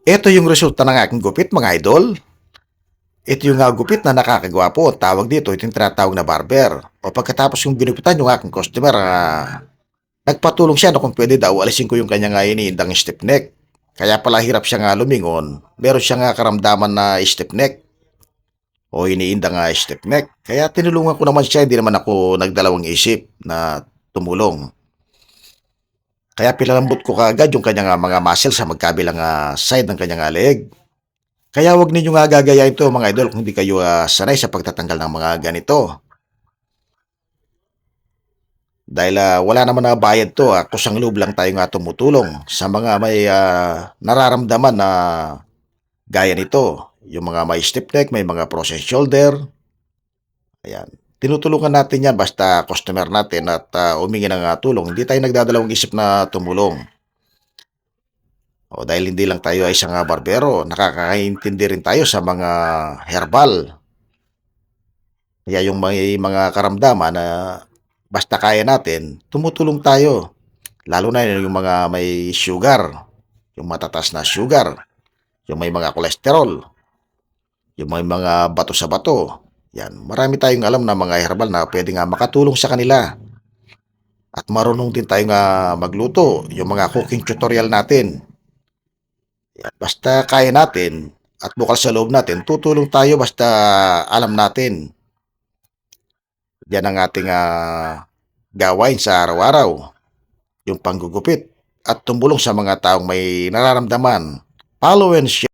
Ito yung resulta ng aking gupit, mga idol. Ito yung gupit na nakakagwapo. Ang tawag dito, ito yung tinatawag na barber. O pagkatapos yung ginupitan yung aking customer, nagpatulong siya na kung pwede daw, alisin ko yung kanya nga iniindang stiff neck. Kaya pala hirap siya nga lumingon. Meron siya nga karamdaman na stiff neck o iniinda nga stiff neck. Kaya tinulungan ko naman siya, hindi naman ako nagdalawang isip na tumulong. Kaya pinalambot ko kaagad yung kanyang mga muscle sa magkabilang side ng kanyang leeg. Kaya wag ninyo nga gagayahin to, mga idol, kung hindi kayo sanay sa pagtatanggal ng mga ganito. Dahil wala naman na bayad to, kusang loob lang tayo nga tumutulong sa mga may nararamdaman na gaya nito. Yung mga may stiff neck, may mga frozen shoulder. Ayan. Tinutulungan natin yan basta customer natin at humingi ng tulong. Hindi tayo nagdadalawang isip na tumulong. O dahil hindi lang tayo ay isang barbero, nakakaintindi rin tayo sa mga herbal. Kaya yung may mga karamdaman na basta kaya natin, tumutulong tayo. Lalo na yung mga may sugar, yung matatas na sugar, yung may mga kolesterol, yung may mga bato sa bato. Yan, marami tayong alam na mga herbal na pwede nga makatulong sa kanila. At marunong din tayo nga magluto, yung mga cooking tutorial natin. Yan, basta kaya natin at bukal sa loob natin, tutulong tayo basta alam natin. Yan ang ating gawain sa araw-araw, yung panggugupit at tumulong sa mga taong may nararamdaman. Follow and share.